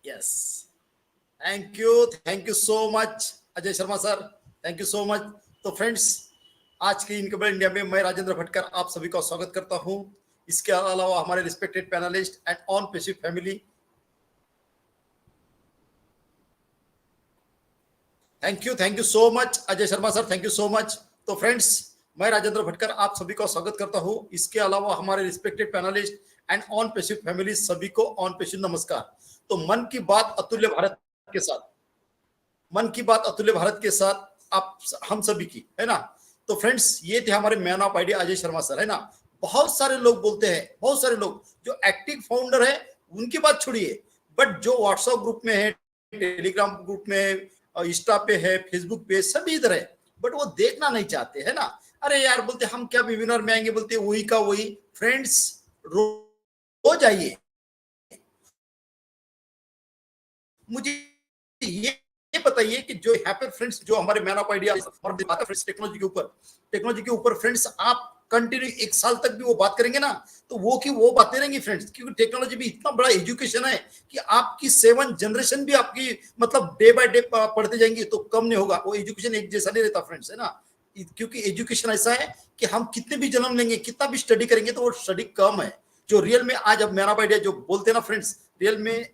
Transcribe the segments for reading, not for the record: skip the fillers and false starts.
Yes, thank you so much Ajay Sharma sir, thank you so much. तो friends, आज की incoming India में मैं राजेंद्र भटकर आप सभी का स्वागत करता हूं। इसके अलावा हमारे respected panelist and on passive family, thank you so much Ajay Sharma sir, thank you so much. तो फ्रेंड्स, मैं राजेंद्र भटकर आप सभी का स्वागत करता हूं। इसके अलावा हमारे respected panelist and on passive family सभी को ऑन पेसिव नमस्कार। तो मन की बात अतुल्य भारत के साथ, मन की बात अतुल्य भारत के साथ आप हम सभी की है ना। तो फ्रेंड्स, ये थे हमारे man of idea Ajay Sharma sir, है ना। बहुत सारे लोग बोलते हैं, बहुत सारे लोग जो एक्टिव फाउंडर है उनकी बात छोड़िए, बट जो व्हाट्सएप ग्रुप में है, टेलीग्राम ग्रुप में है, इंस्टा पे है, फेसबुक पे, सभी इधर है, बट वो देखना नहीं चाहते, है ना। अरे यार, बोलते हम क्या वेबिनार में आएंगे, बोलते वही का वही। फ्रेंड्स, रोज आइए। मुझे ये बताइए कि जो यहाँ पे फ्रेंड्स, जो हमारे मैन ऑफ आइडिया और फ्रेंड्स टेक्नोलॉजी के ऊपर फ्रेंड्स, आप कंटिन्यू 1 साल तक भी वो बात करेंगे ना, तो वो बातें रहेंगी फ्रेंड्स। क्योंकि टेक्नोलॉजी भी इतना बड़ा एजुकेशन है कि आपकी 7 जनरेशन भी आपकी मतलब डे बाय डे पढ़ते जाएंगे तो कम नहीं होगा। वो एजुकेशन एक जैसा नहीं रहता फ्रेंड्स, है ना। क्योंकि एजुकेशन ऐसा है कि हम कितने भी जन्म लेंगे, कितना भी स्टडी करेंगे, तो वो स्टडी कम है। जो रियल में आज अब मैन ऑफ आइडिया जो बोलते हैं ना फ्रेंड्स, रियल में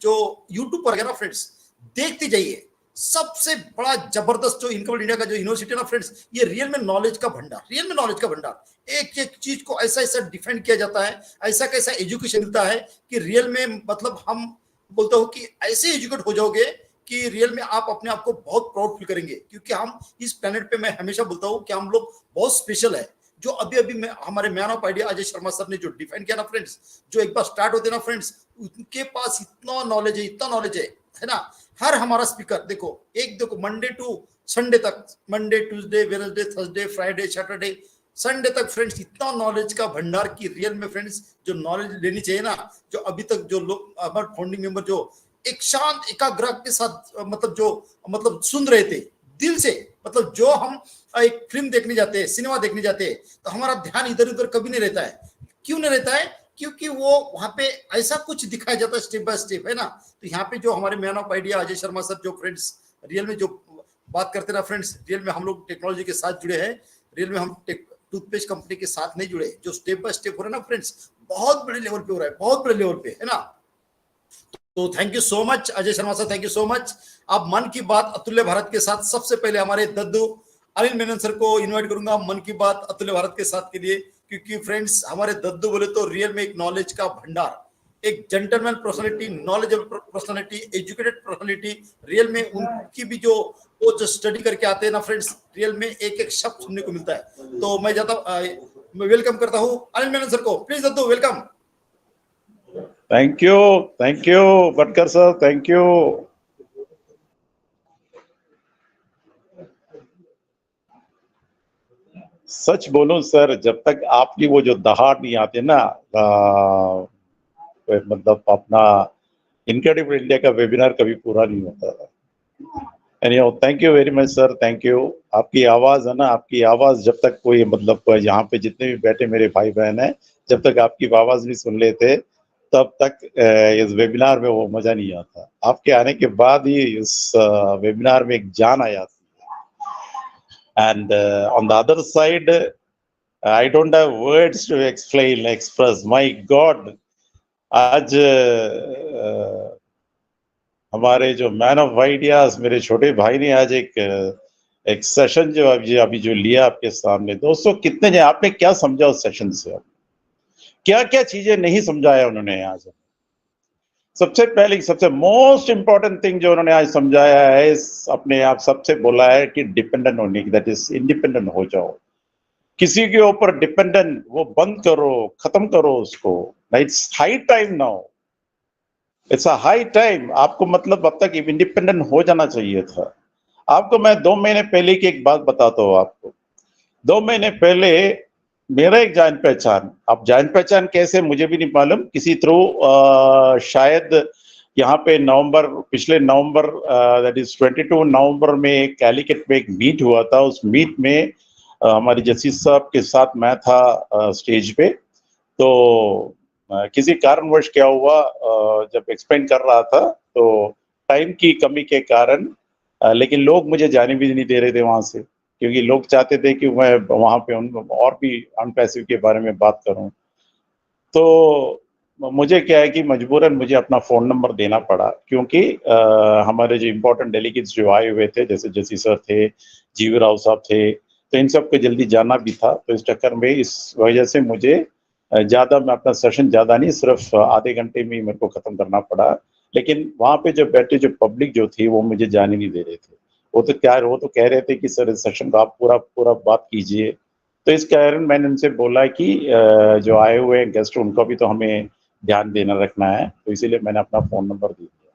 जो यूट्यूब पर है ना फ्रेंड्स, देखते जाइए। सबसे बड़ा जबरदस्त जो इनकमिंग इंडिया का जो यूनिवर्सिटी ना फ्रेंड्स, ये रियल में नॉलेज का भंडार, रियल में नॉलेज का भंडार। एक एक चीज को ऐसा ऐसा डिफेंड किया जाता है, ऐसा कैसा एजुकेशन मिलता है कि रियल में मतलब हम बोलते हो कि ऐसे एजुकेट हो जाओगे कि रियल में आप अपने आप को बहुत प्राउड फील करेंगे। क्योंकि हम इस प्लेनेट पे, मैं हमेशा बोलता हूँ कि हम लोग बहुत स्पेशल है। जो अभी अभी हमारे man of idea Ajay Sharma sir ने जो डिफाइन किया ना फ्रेंड्स, जो एक बार स्टार्ट होते ना फ्रेंड्स, उनके पास इतना नॉलेज है, इतना नॉलेज है ना। हर हमारा स्पीकर देखो मंडे टू संडे तक, Monday Tuesday Wednesday Thursday Friday Saturday Sunday तक फ्रेंड्स, इतना नॉलेज का भंडार की रियल में फ्रेंड्स जो नॉलेज लेनी चाहिए ना, जो अभी तक जो लोग हमारे फाउंडिंग मेंबर जो एक शांत एकाग्र के साथ मतलब सुन रहे थे दिल से। मतलब जो हम एक फिल्म देखने जाते हैं, सिनेमा देखने जाते हैं, तो हमारा ध्यान इधर उधर कभी नहीं रहता है। क्यों नहीं रहता है? क्योंकि वो वहां पे ऐसा कुछ दिखाया जाता है स्टेप बाय स्टेप, है ना। तो यहाँ पे जो हमारे man of idea Ajay Sharma sir जो फ्रेंड्स रियल में जो बात करते ना फ्रेंड्स, रियल में हम लोग टेक्नोलॉजी के साथ जुड़े हैं। रियल में हम टूथपेस्ट कंपनी के साथ नहीं जुड़े। जो स्टेप बाय स्टेप हो रहा है ना फ्रेंड्स, बहुत बड़े लेवल पे हो रहा है, बहुत बड़े लेवल पे, है ना। तो thank you so much Ajay Sharma sir, thank you so much. अब मन की बात अतुल्य भारत के साथ सबसे पहले हमारे दद्दू अनिल मेनन सर को इनवाइट करूंगा मन की बात अतुल्य भारत के साथ के लिए। क्योंकि फ्रेंड्स, हमारे दद्दू बोले तो रियल में एक नॉलेज का भंडार, एक gentleman personality, knowledgeable personality, educated personality. Real में उनकी भी जो वो जो स्टडी करके आते हैं ना फ्रेंड्स, रियल में एक एक शब्द सुनने को मिलता है। तो मैं वेलकम करता हूँ अनिल मेनन सर को। प्लीज दद्दू, welcome. Thank you Bhatkar sir, thank you. सच बोलूं सर, जब तक आपकी वो जो दहाड़ नहीं आते ना, मतलब अपना इनक्रेडिबल इंडिया का वेबिनार कभी पूरा नहीं होता था। Anyhow, thank you very much sir, thank you. आपकी आवाज है ना, आपकी आवाज जब तक कोई मतलब यहाँ पे जितने भी बैठे मेरे भाई बहन हैं, जब तक आपकी आवाज नहीं सुन लेते तब तक इस वेबिनार में वो मजा नहीं आता। आपके आने के बाद ही इस वेबिनार में एक जान आ जाती है। And on the other side, I don't have words to express. My God, आज हमारे जो मैन ऑफ आइडियाज मेरे छोटे भाई ने आज एक सेशन जो अभी जो लिया आपके सामने, दोस्तों कितने ने आपने क्या समझा उस सेशन से? क्या क्या चीजें नहीं समझाया उन्होंने आज? सबसे पहले सबसे मोस्ट इंपॉर्टेंट थिंग जो उन्होंने आज समझाया है, अपने आप सबसे बोला है कि डिपेंडेंट होने की, दैट इज इंडिपेंडेंट हो जाओ। किसी के ऊपर डिपेंडेंट वो बंद करो, खत्म करो उसको। It's high time now, it's a high time. आपको मतलब अब तक इंडिपेंडेंट हो जाना चाहिए था। आपको मैं 2 महीने पहले की एक बात बताता हूँ आपको। 2 महीने पहले मेरा एक जान पहचान, अब जान पहचान कैसे मुझे भी नहीं मालूम, किसी थ्रू शायद यहाँ पे पिछले नवंबर दैट इज 22 नवंबर में कैलिकट में एक मीट हुआ था। उस मीट में हमारी जस्टिस साहब के साथ मैं था स्टेज पे। तो किसी कारणवश क्या हुआ, जब एक्सपेंड कर रहा था तो टाइम की कमी के कारण, लेकिन लोग मुझे जाने भी नहीं दे रहे थे वहां से, क्योंकि लोग चाहते थे कि मैं वहां पे उन और भी अनपैसिव के बारे में बात करूं। तो मुझे क्या है कि मजबूरन मुझे अपना फ़ोन नंबर देना पड़ा, क्योंकि हमारे जो इम्पोर्टेंट डेलीगेट्स जो आए हुए थे, जैसे जसी सर थे, जीवी राव साहब थे, तो इन सबको जल्दी जाना भी था। तो इस चक्कर में इस वजह से मुझे ज़्यादा, मैं अपना सेशन ज़्यादा नहीं, सिर्फ आधे घंटे में ही मेरे को ख़त्म करना पड़ा। लेकिन वहाँ पे जो बैठे जो पब्लिक जो थी, वो मुझे जाने नहीं दे रहे थे। वो तो कह रहे थे कि सर इस सेशन का आप पूरा बात कीजिए। तो इस कारण मैंने उनसे बोला कि जो आए हुए हैं गेस्ट, उनका भी तो हमें ध्यान देना रखना है, तो इसीलिए मैंने अपना फ़ोन नंबर दे दिया।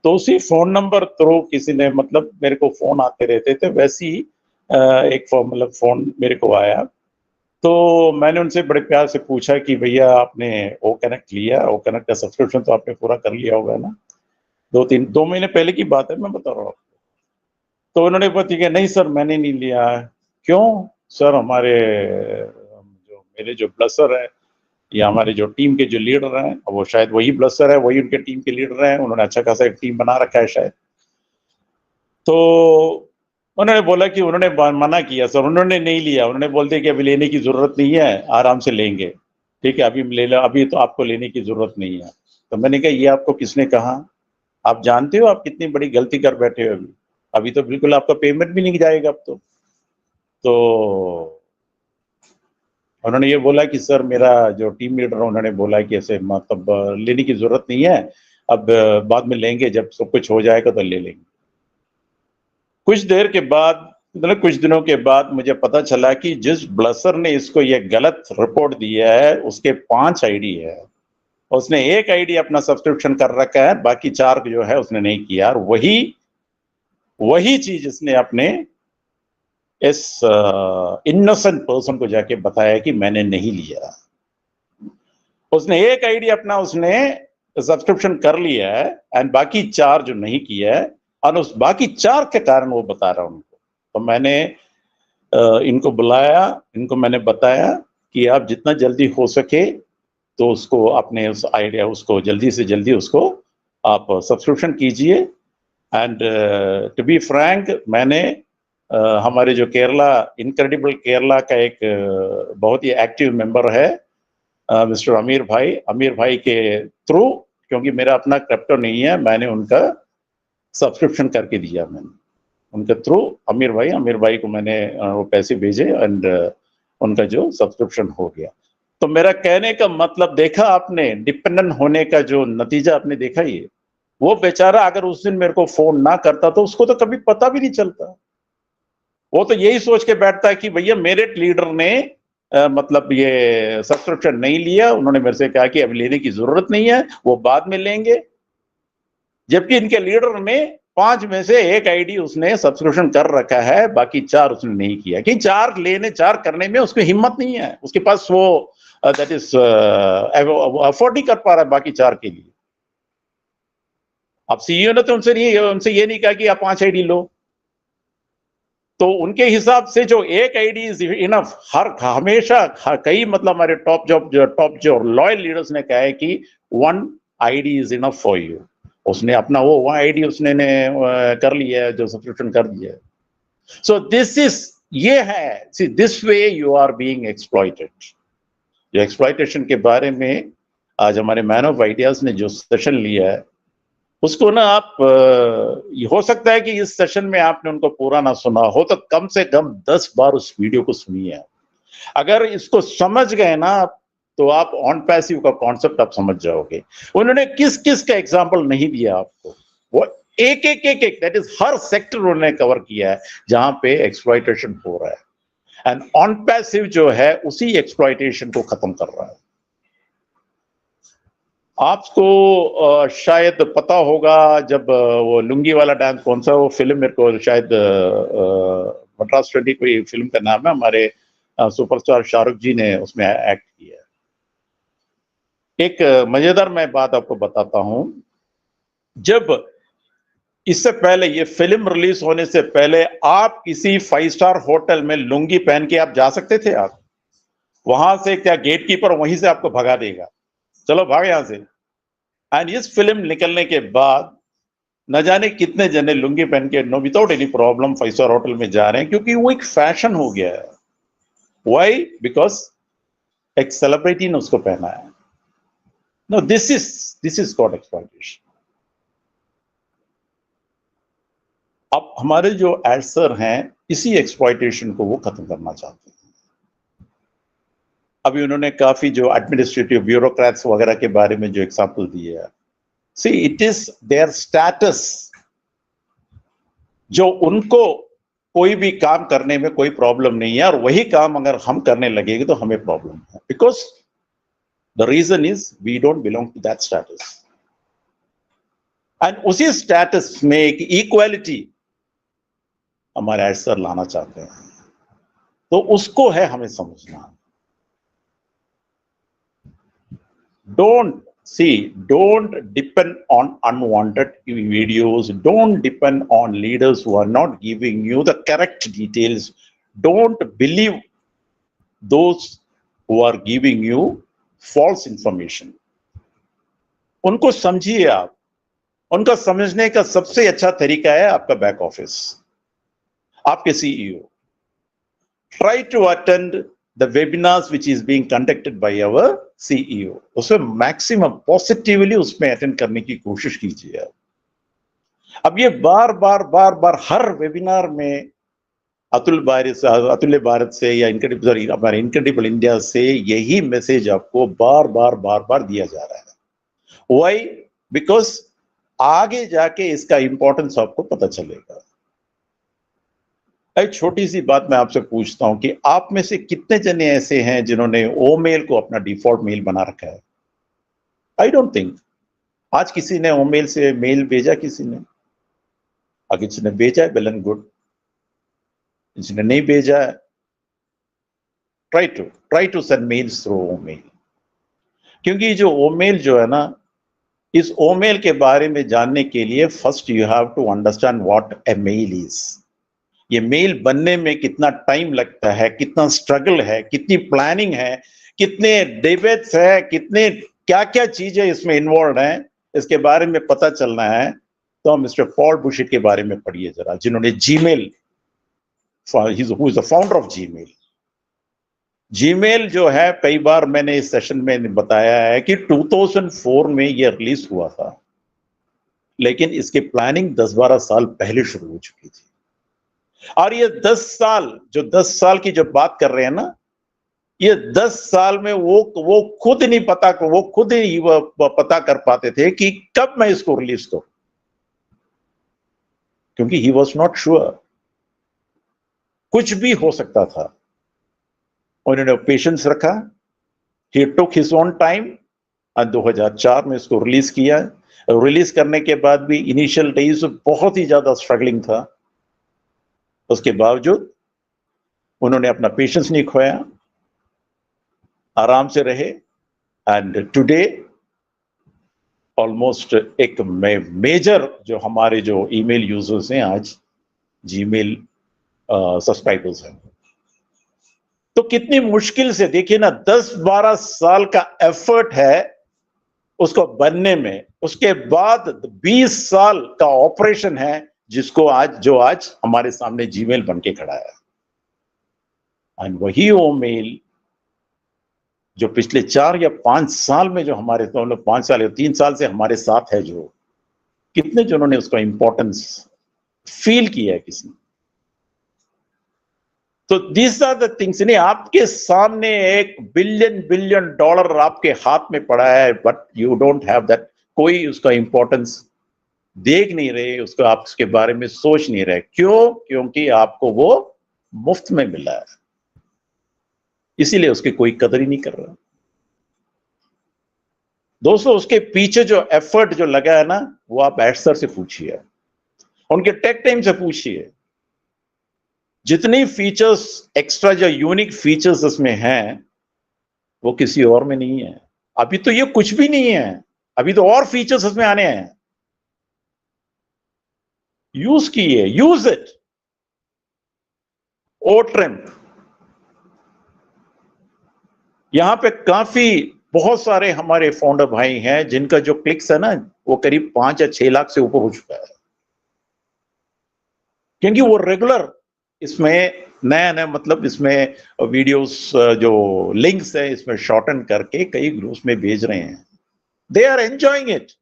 तो उसी फ़ोन नंबर थ्रू किसी ने, मतलब मेरे को फ़ोन आते रहते थे, वैसे ही एक मतलब फ़ोन मेरे को आया। तो मैंने उनसे बड़े प्यार से पूछा कि भैया आपने ओ कनेक्ट लिया? ओ कनेक्ट का सब्सक्रिप्शन तो आपने पूरा कर लिया होगा ना? 2 महीने पहले की बात है, मैं बता रहा हूँ। तो उन्होंने बताया कि नहीं सर, मैंने नहीं लिया है। क्यों? सर हमारे मेरे जो ब्लसर है, या हमारे जो टीम के जो लीडर हैं, वो शायद वही ब्लसर है, वही उनके टीम के लीडर हैं, उन्होंने अच्छा खासा एक टीम बना रखा है शायद। तो उन्होंने बोला कि उन्होंने मना किया सर, उन्होंने नहीं लिया। उन्होंने बोल दिया कि अभी लेने की ज़रूरत नहीं है, आराम से लेंगे। ठीक है, अभी ले लो, अभी तो आपको लेने की ज़रूरत नहीं है। तो मैंने कहा ये आपको किसने कहा? आप जानते हो आप कितनी बड़ी गलती कर बैठे हो अभी। अभी तो बिल्कुल आपका पेमेंट भी नहीं जाएगा अब तो। तो उन्होंने ये बोला कि सर मेरा जो टीम लीडर है, उन्होंने बोला कि ऐसे मतलब लेने की ज़रूरत नहीं है, अब बाद में लेंगे, जब सब कुछ हो जाएगा तो ले लेंगे। कुछ देर के बाद, मतलब कुछ दिनों के बाद मुझे पता चला कि जिस ब्लसर ने इसको ये गलत रिपोर्ट दिया है, उसके 5 आईडी है। उसने 1 आईडी अपना सब्सक्रिप्शन कर रखा है, बाकी 4 जो है उसने नहीं किया। और वही चीज़ इसने अपने इस इनोसेंट पर्सन को जाके बताया कि मैंने नहीं लिया। उसने 1 आईडी अपना उसने सब्सक्रिप्शन कर लिया है, एंड बाकी 4 जो नहीं किया है, और उस बाकी 4 के कारण वो बता रहा हूँ उनको। तो मैंने इनको बुलाया, इनको मैंने बताया कि आप जितना जल्दी हो सके तो उसको अपने उस आइडिया, उसको जल्दी से जल्दी उसको आप सब्सक्रिप्शन कीजिए। एंड टू बी फ्रैंक, मैंने हमारे जो केरला, इनक्रेडिबल केरला का एक बहुत ही एक्टिव मेंबर है, मिस्टर अमीर भाई के थ्रू, क्योंकि मेरा अपना क्रिप्टो नहीं है, मैंने उनका सब्सक्रिप्शन करके दिया। मैंने उनके थ्रू अमीर भाई को मैंने वो पैसे भेजे, एंड उनका जो सब्सक्रिप्शन हो गया। तो मेरा कहने का मतलब, देखा आपने डिपेंडेंट होने का जो नतीजा आपने देखा। ये वो बेचारा अगर उस दिन मेरे को फोन ना करता तो उसको तो कभी पता भी नहीं चलता। वो तो यही सोच के बैठता है कि भैया मेरे लीडर ने मतलब ये सब्सक्रिप्शन नहीं लिया, उन्होंने मेरे से कहा कि अब लेने की जरूरत नहीं है, वो बाद में लेंगे। जबकि इनके लीडर में 5 में से 1 आईडी उसने सब्सक्रिप्शन कर रखा है, बाकी 4 उसने नहीं किया। कि 4 करने में उसकी हिम्मत नहीं है, उसके पास वो दैट इज अफोर्ड नहीं कर पा रहा है बाकी 4 के लिए। अब सीईओ ने तो उनसे ये नहीं कहा कि आप 5 आईडी लो। तो उनके हिसाब से जो 1 आईडी इज इनफ। हमेशा कई मतलब हमारे टॉप जो लॉयल लीडर्स ने कहा है कि 1 ID is enough for you. उसने अपना वो 1 आईडी उसने कर लिया है, जो सब्सक्रिप्शन कर दिया है। सो ये है, see this way you are being exploited. जो एक्सप्लॉइटेशन के बारे में आज हमारे मैन ऑफ आइडियाज ने जो सेशन लिया है, उसको ना आप हो सकता है कि इस सेशन में आपने उनको पूरा ना सुना हो, तो कम से कम 10 बार उस वीडियो को सुनिए। अगर इसको समझ गए ना, तो आप ऑन पैसिव का कॉन्सेप्ट आप समझ जाओगे। उन्होंने किस किस का एग्जाम्पल नहीं दिया आपको, वो एक दैट इज हर सेक्टर उन्होंने कवर किया है जहां पे एक्सप्लॉइटेशन हो रहा है। एंड ऑन पैसिव जो है उसी एक्सप्लॉइटेशन को खत्म कर रहा है। आपको शायद पता होगा, जब वो लुंगी वाला डांस, कौन सा वो फिल्म, मेरे को शायद मद्रास 20 कोई फिल्म का नाम है, हमारे सुपरस्टार शाहरुख जी ने उसमें एक्ट किया है। एक मजेदार मैं बात आपको बताता हूं। जब इससे पहले, ये फिल्म रिलीज होने से पहले, आप किसी 5 स्टार होटल में लुंगी पहन के आप जा सकते थे। आप वहां से क्या गेटकीपर वहीं से आपको भगा देगा। चलो भाग यहां से। एंड इस फिल्म निकलने के बाद न जाने कितने जने लुंगी पहन के no without any problem 5 star hotel में जा रहे हैं, क्योंकि वो एक फैशन हो गया है। व्हाई? बिकॉज एक सेलिब्रिटी ने उसको पहना है। No, this is called exploitation. अब हमारे जो एडसर हैं, इसी एक्सप्लॉयटेशन को वो खत्म करना चाहते हैं। अभी उन्होंने काफी जो एडमिनिस्ट्रेटिव ब्यूरोक्रेट्स वगैरह के बारे में जो एग्जाम्पल दिए है, see it is their status, जो उनको कोई भी काम करने में कोई प्रॉब्लम नहीं है, और वही काम अगर हम करने लगेंगे तो हमें प्रॉब्लम है। Because the reason is we don't belong to that status. एंड उसी स्टेटस में एक इक्वालिटी हमारे एडसर लाना चाहते हैं, तो उसको है हमें समझना। Don't depend on unwanted videos. Don't depend on leaders who are not giving you the correct details. Don't believe those who are giving you false information. उनको समझिए आप। उनका समझने का सबसे अच्छा तरीका है आपका बैक ऑफिस, आपके CEO. Try to attend the webinars which is being conducted by our CEO. उसमें मैक्सिमम पॉजिटिवली उसमें अटेंड करने की कोशिश कीजिए आप। अब ये बार बार हर वेबिनार में अतुल्य भारत से या हमारे इनक्रेडिबल इंडिया से यही मैसेज आपको बार दिया जा रहा है। व्हाई? बिकॉज आगे जाके इसका इंपॉर्टेंस आपको पता चलेगा। एक छोटी सी बात मैं आपसे पूछता हूं कि आप में से कितने जने ऐसे हैं जिन्होंने ओ मेल को अपना डिफॉल्ट मेल बना रखा है? आई डोंट थिंक आज किसी ने ओ मेल से मेल भेजा, किसी ने? अगर किसी ने भेजा है, वेल एंड गुड। जिसने नहीं भेजा है, try to send mails through O mail. क्योंकि जो ओ मेल जो है ना, इस ओ मेल के बारे में जानने के लिए first you have to understand what a mail is. ये मेल बनने में कितना टाइम लगता है, कितना स्ट्रगल है, कितनी प्लानिंग है, कितने डिबेट्स है, कितने क्या क्या चीजें इसमें इन्वॉल्व हैं, इसके बारे में पता चलना है तो मिस्टर पॉल बुशेट के बारे में पढ़िए जरा, जिन्होंने Gmail, who is the founder of Gmail. Gmail जो है, कई बार मैंने इस सेशन में बताया है कि 2004 में ये रिलीज हुआ था, लेकिन इसकी प्लानिंग 10-12 साल पहले शुरू हो चुकी थी। और ये 10 साल की जो बात कर रहे हैं ना, ये 10 साल में वो खुद नहीं पता, वो खुद ही पता कर पाते थे कि कब मैं इसको रिलीज करूं, क्योंकि ही वॉज नॉट श्योर, कुछ भी हो सकता था। उन्होंने पेशेंस रखा, ही टुक हिज ओन टाइम, और 2004 में इसको रिलीज किया। रिलीज करने के बाद भी इनिशियल डेज बहुत ही ज्यादा स्ट्रगलिंग था, उसके बावजूद उन्होंने अपना पेशेंस नहीं खोया, आराम से रहे। एंड टुडे ऑलमोस्ट एक मेजर जो हमारे जो ईमेल यूजर्स हैं आज जीमेल सब्सक्राइबर्स हैं। तो कितनी मुश्किल से, देखिए ना, 10-12 साल का एफर्ट है उसको बनने में, उसके बाद 20 साल का ऑपरेशन है जिसको आज हमारे सामने जीमेल बन के खड़ा है। एंड वही ओ मेल जो पिछले 4 या 5 साल में जो हमारे 5 साल या 3 साल से हमारे साथ है, जो कितने जनों ने उसका इंपॉर्टेंस फील किया है किसी ने। तो दीज आर द थिंग्स। नहीं, आपके सामने $1 बिलियन आपके हाथ में पड़ा है, but you don't have that, कोई उसका इंपॉर्टेंस देख नहीं रहे, उसको आप उसके बारे में सोच नहीं रहे। क्यों? क्योंकि आपको वो मुफ्त में मिला है, इसीलिए उसकी कोई कदर ही नहीं कर रहा। दोस्तों, उसके पीछे जो एफर्ट जो लगा है ना, वो आप एडसर से पूछिए, उनके टेक टाइम से पूछिए। जितनी फीचर्स एक्स्ट्रा जो यूनिक फीचर्स इसमें हैं, वो किसी और में नहीं है। अभी तो ये कुछ भी नहीं है, अभी तो और फीचर्स इसमें आने हैं। यूज कीजिए, यूज इट। ओ ट्रिम, यहां पे काफी बहुत सारे हमारे फाउंडर भाई हैं जिनका जो क्लिक्स है ना वो करीब 5 या 6 लाख से ऊपर हो चुका है, क्योंकि वो रेगुलर इसमें नया नया मतलब इसमें वीडियोस जो लिंक्स है इसमें शॉर्टन करके कई ग्रुप्स में भेज रहे हैं। They are enjoying it.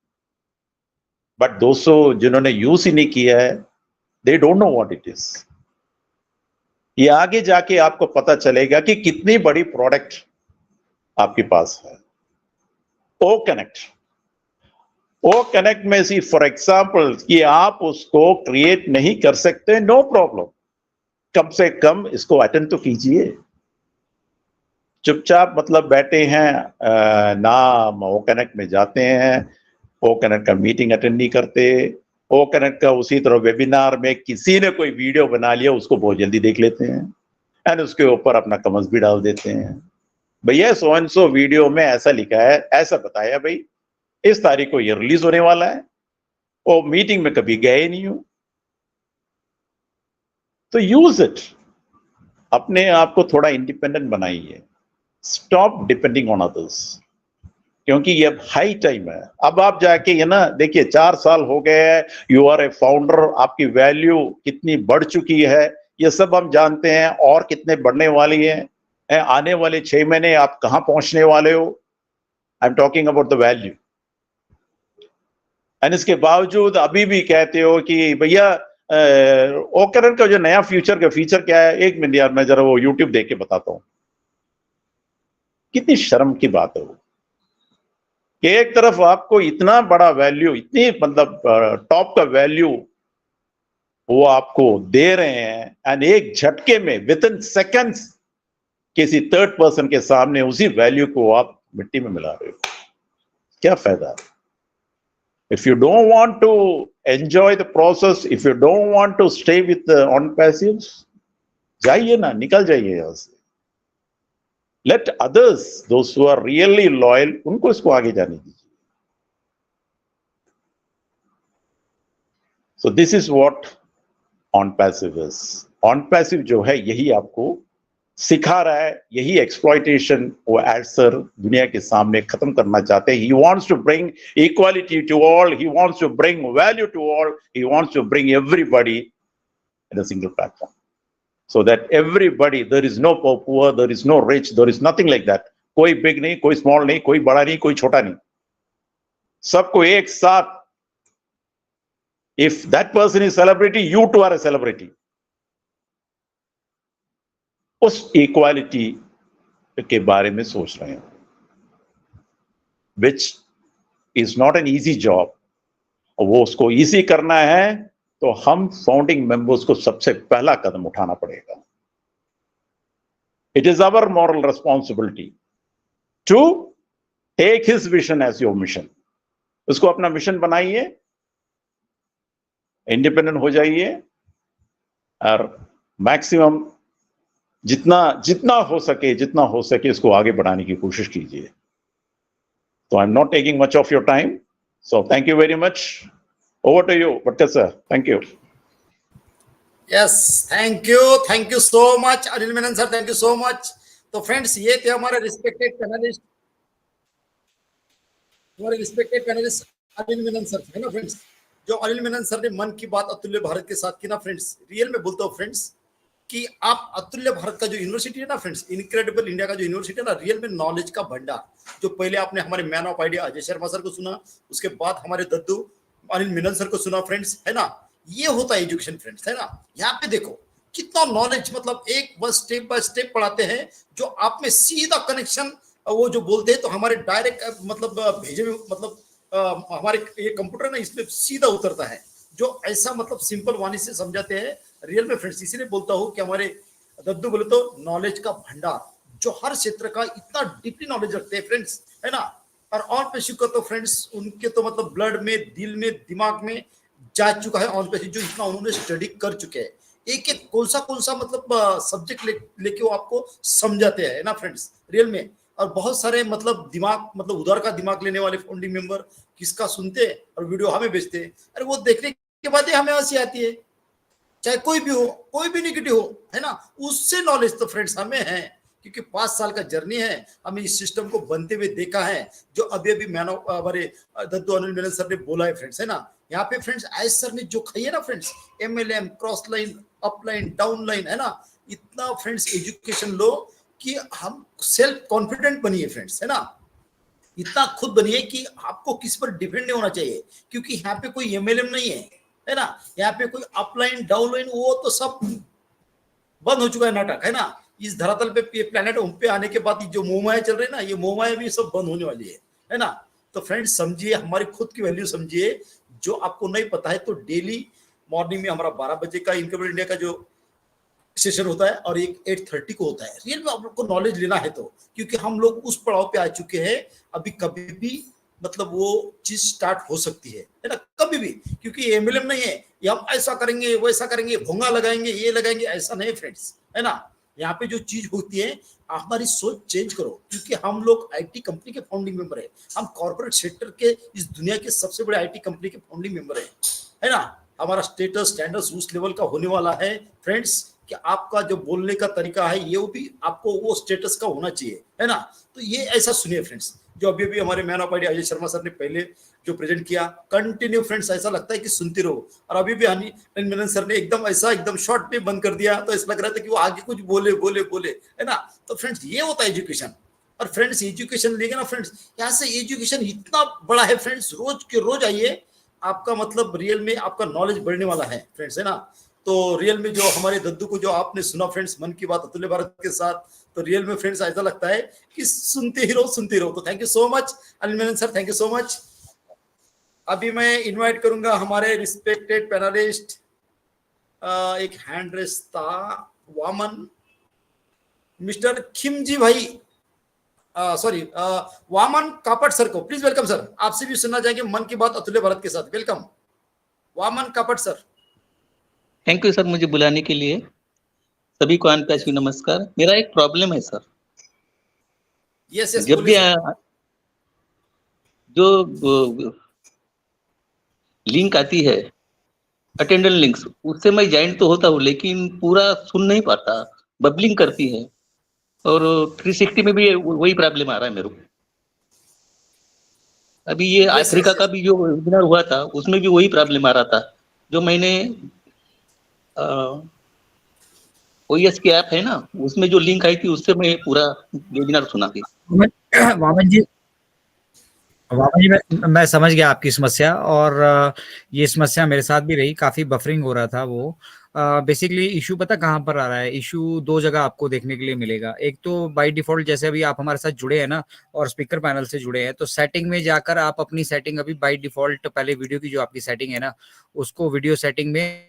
But दोस्तों जिन्होंने यूज ही नहीं किया है, they don't know what it is. ये आगे जाके आपको पता चलेगा कि कितनी बड़ी प्रोडक्ट आपके पास है। ओ कनेक्ट में सी फॉर एग्जाम्पल कि आप उसको क्रिएट नहीं कर सकते, नो प्रॉब्लम, कम से कम इसको अटेंड तो कीजिए। चुपचाप मतलब बैठे हैं ना, ओ कनेक्ट में जाते हैं, ओ कनेक्ट का मीटिंग अटेंड नहीं करते, ओ कनेक्ट का उसी तरह वेबिनार में किसी ने कोई वीडियो बना लिया उसको बहुत जल्दी देख लेते हैं एंड उसके ऊपर अपना कमेंट्स भी डाल देते हैं, भैया सो एंड सो वीडियो में ऐसा लिखा है, ऐसा बताया भाई, इस तारीख को ये रिलीज होने वाला है, वो मीटिंग में कभी गए नहीं हो। तो यूज इट, अपने आप को थोड़ा इंडिपेंडेंट बनाइए, स्टॉप डिपेंडिंग ऑन अदर्स, क्योंकि ये हाई टाइम है। अब आप जाके ये ना देखिए 4 साल हो गए हैं, यू आर ए फाउंडर, आपकी वैल्यू कितनी बढ़ चुकी है ये सब हम जानते हैं, और कितने बढ़ने वाली है, आने वाले 6 महीने आप कहां पहुंचने वाले हो। I am talking about the value. And इसके बावजूद अभी भी कहते हो कि भैया ओकरन का जो नया फीचर क्या है, 1 मिनट यार मैं जरा वो यूट्यूब देख के बताता हूं। कितनी शर्म की बात है वो कि एक तरफ आपको इतना बड़ा वैल्यू, इतनी मतलब टॉप का वैल्यू वो आपको दे रहे हैं एंड एक झटके में विद इन सेकेंड्स किसी थर्ड पर्सन के सामने उसी वैल्यू को आप मिट्टी में मिला रहे हो। क्या फायदा? If you don't want to enjoy the process, if you don't want to stay with the on passives, जाइए ना, निकल जाइए यहां से। Let others, those who are really loyal, उनको इसको आगे जाने दीजिए। So this is what on passive is. On passive जो है यही आपको सिखा रहा है, यही एक्सप्लॉइटेशन वो एडसर दुनिया के सामने खत्म करना चाहते हैं। He wants to bring equality to all, he wants to bring value to all, he wants to bring everybody in a single platform, so that everybody, there is no poor, there is no rich, there is nothing like that. कोई big नहीं, कोई small नहीं, कोई बड़ा नहीं, कोई छोटा नहीं, सबको एक साथ। If that person is celebrity, you too are a celebrity. उस इक्वालिटी के बारे में सोच रहे हैं, which is not an easy job. वो उसको ईजी करना है तो हम फाउंडिंग मेंबर्स को सबसे पहला कदम उठाना पड़ेगा। It is our moral responsibility to take his vision as your mission. उसको अपना मिशन बनाइए, इंडिपेंडेंट हो जाइए और मैक्सिमम जितना हो सके इसको आगे बढ़ाने की कोशिश कीजिए। तो I am not taking much of your time, so thank you very much. Over to you Bhatkar sir, thank you. Yes, thank you so much Anil Menon sir, thank you so much. तो फ्रेंड्स ये थे हमारे respected panelist Anil Menon sir, है ना friends, जो Anil Menon sir ने मन की बात अतुल्य भारत के साथ की ना फ्रेंड्स। रियल में बोलता हूँ फ्रेंड्स कि आप अतुल्य भारत का जो यूनिवर्सिटी है ना फ्रेंड्स, इनक्रेडिबल इंडिया का जो यूनिवर्सिटी है ना, रियल में नॉलेज का भंडार। जो पहले आपने हमारे man of idea Ajay Sharma sir को सुना, उसके बाद हमारे दद्दू अनिल मेनन सर को सुना फ्रेंड्स, है ना। ये होता है एजुकेशन फ्रेंड्स, है ना। यहाँ पे देखो कितना नॉलेज, मतलब एक बस स्टेप बाय स्टेप पढ़ाते हैं, जो आप में सीधा कनेक्शन, वो जो बोलते हैं तो हमारे डायरेक्ट मतलब भेजे में, मतलब हमारे ये कंप्यूटर ना इसमें सीधा उतरता है, जो ऐसा मतलब सिंपल वाणी से समझाते हैं रियल में फ्रेंड्स। इसीलिए बोलता हूँ कि हमारे दद्दू बोले तो नॉलेज का भंडार, जो हर क्षेत्र का इतना डीपली नॉलेज रखते हैं फ्रेंड्स, है ना। और ऑन पेशी को तो फ्रेंड्स उनके तो मतलब ब्लड में, दिल में, दिमाग में जा चुका है ऑन पेशी, जो इतना उन्होंने स्टडी कर चुके हैं। एक एक कौन सा मतलब सब्जेक्ट लेके वो आपको समझाते हैं ना फ्रेंड्स, रियल में। और बहुत सारे मतलब दिमाग, मतलब उधर का दिमाग लेने वाले फाउंडिंग मेंबर किसका सुनते हैं और वीडियो हमें भेजते हैं। अरे वो देखने के बाद ही हमें हंसी आती है, चाहे कोई भी हो, कोई भी नेगेटिव हो, है ना। उससे नॉलेज तो फ्रेंड्स हमें है, क्योंकि 5 साल का जर्नी है, हमें इस सिस्टम को बनते हुए देखा है, जो अभी अभी हमारे दद्दू अनिल मेनन सर ने बोला है फ्रेंड्स, है ना। यहाँ पे फ्रेंड्स आयस सर ने जो खाई है ना friends, MLM, cross line, up line, down line, है ना, इतना फ्रेंड्स एजुकेशन लो कि हम सेल्फ कॉन्फिडेंट बनिए फ्रेंड्स, है ना, इतना खुद बनिए कि आपको किस पर डिपेंड नहीं होना चाहिए, क्योंकि यहाँ पे कोई MLM नहीं है ना, यहाँ पे कोई अपलाइन डाउनलाइन वो तो सब बंद हो चुका है नाटक, है ना। इस धरातल पे प्लेनेट उन पे आने के बाद जो मोहमाया चल रहे हैं ना, ये मोहमाया भी सब बंद होने वाली है ना। तो फ्रेंड्स समझिए, हमारी खुद की वैल्यू समझिए। जो आपको नहीं पता है तो डेली मॉर्निंग में हमारा 12 बजे का इनकम इंडिया का जो सेशन होता है और एक 8:30 को होता है। रियल में आप लोग को नॉलेज लेना है तो, क्योंकि हम लोग उस पड़ाव पे आ चुके हैं, अभी कभी भी मतलब वो चीज स्टार्ट हो सकती है ना, कभी भी, क्योंकि MLM नहीं है ये हम ऐसा करेंगे वैसा करेंगे, भोंगा लगाएंगे ये लगाएंगे, ऐसा नहीं फ्रेंड्स, है ना। यहाँ पे जो चीज होती है, हमारी सोच चेंज करो, क्योंकि हम लोग IT कंपनी के फाउंडिंग मेंबर है, हम कॉर्पोरेट सेक्टर के इस दुनिया के सबसे बड़े IT कंपनी के फाउंडिंग मेंबर है ना। हमारा स्टेटस स्टैंडर्ड उस लेवल का होने वाला है फ्रेंड्स, कि आपका जो बोलने का तरीका है ये भी आपको वो स्टेटस का होना चाहिए, है ना। तो ये ऐसा सुनिए फ्रेंड्स, जो अभी अभी हमारे man of idea Ajay Sharma sir ने पहले जो प्रेजेंट किया, कंटिन्यू फ्रेंड्स, ऐसा लगता है कि सुनते रहो। और अभी भी अनिल मेनन सर ने एकदम शॉर्ट में बंद कर दिया, तो ऐसा लग रहा था कि वो आगे कुछ बोले बोले बोले, है ना। तो फ्रेंड्स ये होता है एजुकेशन। और फ्रेंड्स एजुकेशन लेंगे ना फ्रेंड्स, यहाँ से एजुकेशन इतना बड़ा है फ्रेंड्स, रोज के रोज आइए, आपका मतलब रियल में आपका नॉलेज बढ़ने वाला है फ्रेंड्स, है ना। तो रियल में जो हमारे दद्दू को जो आपने सुना फ्रेंड्स, मन की बात अतुल्य भारत के साथ, तो रियल में फ्रेंड्स ऐसा लगता है कि सुनते ही रहो। तो thank you so much Anil Menon sir, thank you so much. अभी मैं इनवाइट करूंगा हमारे रिस्पेक्टेड पैनलिस्ट, एक हैंड रेस था, वामन, मिस्टर खिमजी भाई, सॉरी वामन कापट सर को प्लीज वेलकम सर। आपसे भी सुनना चाहेंगे मन की बात अतुल्य भारत के साथ, welcome Vaman Kapat sir. Thank you sir मुझे बुलाने के लिए। सभी को अनप्यासी नमस्कार। मेरा एक प्रॉब्लम है सर। यस यस, जब भी जो लिंक आती है, अटेंडेंस लिंक्स, उससे मैं ज्वाइन तो होता हूँ, लेकिन पूरा सुन नहीं पाता, बबलिंग करती है। और 360 में भी वही प्रॉब्लम आ रहा है मेरे को। अभी ये अफ्रीका का भी जो वेबिनार हुआ था, उसमें भी वही प्रॉब्लम आ रहा था। जो मैंने OS की ऐप है ना, उसमें जो लिंक आई थी, उससे मैं पूरा वेबिनार सुना थी। वामन जी मैं समझ गया आपकी समस्या, और ये समस्या मेरे साथ भी रही, काफी बफरिंग हो रहा था वो। बेसिकली इशू पता कहाँ पर आ रहा है? इशू दो जगह आपको देखने के लिए मिलेगा। एक तो बाय डिफॉल्ट, जैसे अभी आप हमारे साथ जुड़े हैं ना और स्पीकर पैनल से जुड़े हैं, तो सेटिंग में जाकर आप अपनी सेटिंग अभी बाय डिफॉल्ट, पहले वीडियो की जो आपकी सेटिंग है ना, उसको वीडियो सेटिंग में,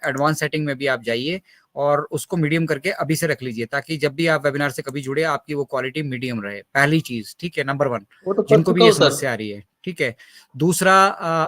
एडवांस सेटिंग में भी आप जाइए और उसको मीडियम करके अभी से रख लीजिए, ताकि जब भी आप वेबिनार से कभी जुड़े, आपकी वो क्वालिटी मीडियम रहे। पहली चीज, ठीक है, नंबर 1, जिनको भी ये समस्या आ रही है, ठीक है। दूसरा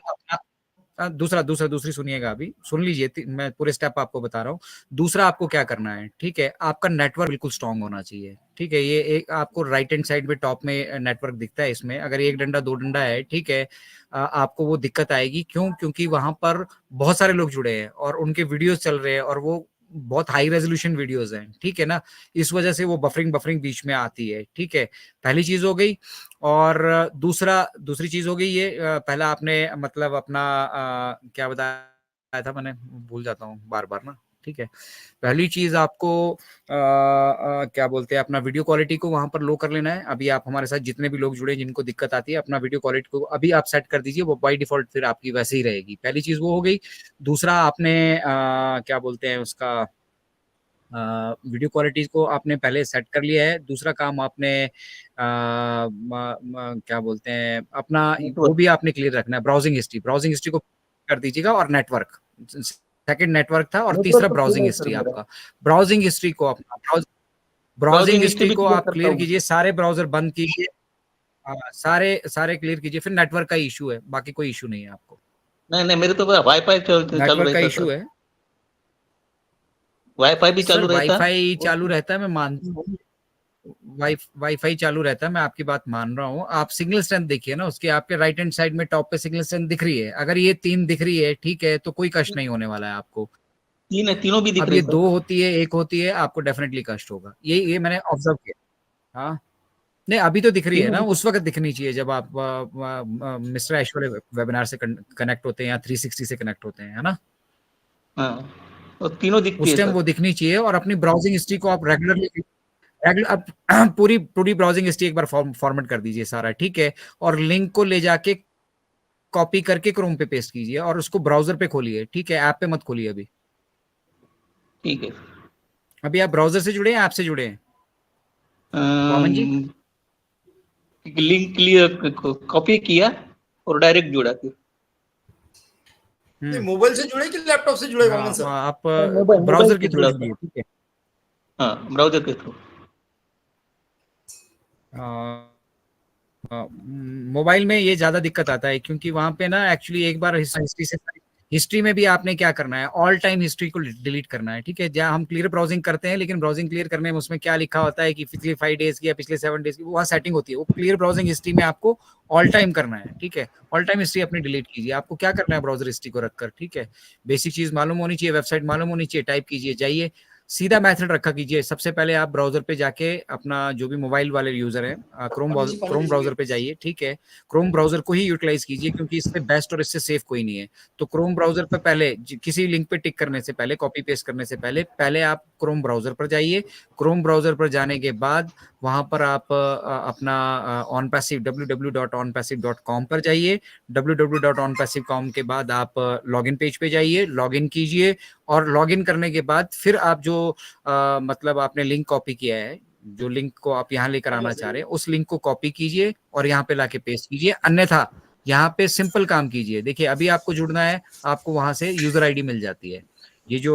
दूसरी सुनिएगा, अभी सुन लीजिए, मैं पूरे स्टेप आपको बता रहा हूँ। दूसरा आपको क्या करना है, ठीक है, आपका नेटवर्क बिल्कुल स्ट्रांग होना चाहिए, ठीक है। ये एक आपको राइट हैंड साइड में टॉप में नेटवर्क दिखता है, इसमें अगर एक डंडा दो डंडा है, ठीक है, आपको वो दिक्कत आएगी। क्यों? क्योंकि वहां पर बहुत सारे लोग जुड़े हैं और उनके वीडियोस चल रहे हैं, और वो बहुत हाई रेजोल्यूशन वीडियोस हैं, ठीक है ना। इस वजह से वो बफरिंग बीच में आती है, ठीक है। पहली चीज हो गई। और दूसरी चीज हो गई ये, पहला आपने मतलब अपना क्या बताया था, मैंने भूल जाता हूँ बार बार ना, ठीक है। पहली चीज आपको क्या बोलते हैं, अपना वीडियो क्वालिटी को वहां पर लो कर लेना है। अभी आप हमारे साथ जितने भी लोग जुड़े, जिनको दिक्कत आती है, अपना वीडियो क्वालिटी को अभी आप सेट कर दीजिए, वो बाय डिफॉल्ट फिर आपकी वैसे ही रहेगी। पहली चीज वो हो गई। दूसरा आपने क्या बोलते हैं उसका, वीडियो क्वालिटी को आपने पहले सेट कर लिया है। दूसरा काम आपने क्या बोलते हैं, अपना वो भी आपने क्लियर रखना है। ब्राउजिंग हिस्ट्री को कर दीजिएगा, और नेटवर्क, सेकंड नेटवर्क था, और तीसरा ब्राउजिंग हिस्ट्री। आपका ब्राउजिंग हिस्ट्री को आप क्लियर कीजिए, सारे ब्राउजर बंद कीजिए, सारे क्लियर कीजिए। फिर नेटवर्क का इशू है, बाकी कोई इशू नहीं है आपको। नहीं मेरे तो वाईफाई नेटवर्क का इशू है। वाईफाई भी चालू रहता है? वाईफाई चालू रहता है, मैं मानता हूँ, वाईफाई चालू रहता है, मैं आपकी बात मान रहा हूँ। आप सिग्नल स्ट्रेंथ देखिए ना उसके, आपके राइट हैंड साइड में टॉप पे सिग्नल स्ट्रेंथ दिख रही है। अगर ये 3 दिख रही है, ठीक है, तो कोई कष्ट नहीं होने वाला है आपको। तीन है, तीनों भी दिख अब रहे ये हैं सर। 2 होती है, 1 होती है, आपको डेफिनेटली कष्ट होगा। ये मैंने ऑब्जर्व किया। हाँ, नहीं अभी तो दिख रही है तीनों ना, दिख उस वक्त दिखनी चाहिए जब आप मिस्टर ऐश वाले वेबिनार से कनेक्ट होते हैं या 360 से कनेक्ट होते हैं, है ना? हाँ, और तीनों दिखती उस है टाइम सर। वो दिखनी चाहिए। और अपनी ब्राउजिंग हिस्ट्री को आप रेगुलरली अब पूरी पूरी ब्राउजिंग हिस्ट्री एक बार फॉर्मेट कर दीजिए सारा, ठीक है? और लिंक को ले जाके कॉपी करके क्रोम पे पेस्ट कीजिए और उसको ब्राउजर पे खोलिए, ठीक है? ऐप पे मत खोलिए अभी। ठीक है। अभी आप ब्राउजर से जुड़े हैं, ऐप से जुड़े हैं वामन जी? लिंक क्लियर कॉपी किया और डायरेक्ट जोड़ा फिर। नहीं, मोबाइल से जुड़े कि लैपटॉप से जुड़े वामन सर? आप मोबाइल ब्राउजर से के थ्रू जुड़ा जुड़िए, था। ठीक है? हाँ, ब्राउजर के थ्रू। मोबाइल में ये ज्यादा दिक्कत आता है क्योंकि वहां पे ना एक्चुअली एक बार हिस्ट्री में भी आपने क्या करना है, ऑल टाइम हिस्ट्री को डिलीट करना है, ठीक है? जहां हम क्लियर ब्राउजिंग करते हैं, लेकिन ब्राउजिंग क्लियर करने में उसमें क्या लिखा होता है कि पिछले 5 डेज की या पिछले 7 डेज की वहाँ सेटिंग होती है। वो क्लियर ब्राउजिंग हिस्ट्री में आपको ऑल टाइम करना है, ठीक है? ऑल टाइम हिस्ट्री अपनी डिलीट कीजिए। आपको क्या करना है ब्राउजर हिस्ट्री को रखकर, ठीक है? बेसिक चीज मालूम होनी चाहिए, वेबसाइट मालूम होनी चाहिए, टाइप कीजिए, जाइए, सीधा मेथड रखा कीजिए। सबसे पहले आप ब्राउजर पे जाके अपना जो भी मोबाइल वाले यूजर हैं, क्रोम ब्राउजर पे जाइए, ठीक है? क्रोम ब्राउजर को ही यूटिलाइज कीजिए क्योंकि इससे बेस्ट और इससे सेफ कोई नहीं है। तो क्रोम ब्राउजर पे पहले किसी लिंक पे टिक करने से पहले, कॉपी पेस्ट करने से पहले आप क्रोम ब्राउजर पर जाइए। क्रोम ब्राउजर पर जाने के बाद वहां पर आप अपना ऑनपैसिव www.onpassive.com पर जाइए। www.onpassive.com के बाद आप लॉगिन पेज पे जाइए, लॉगिन कीजिए और लॉगिन करने के बाद फिर आप जो मतलब आपने लिंक कॉपी किया है, जो लिंक को आप यहाँ लेकर आना चाह रहे हैं, उस लिंक को कॉपी कीजिए और यहाँ पे लाके पेस्ट कीजिए। अन्यथा यहाँ पे सिंपल काम कीजिए। देखिए अभी आपको जुड़ना है, आपको वहां से यूजर आईडी मिल जाती है। ये जो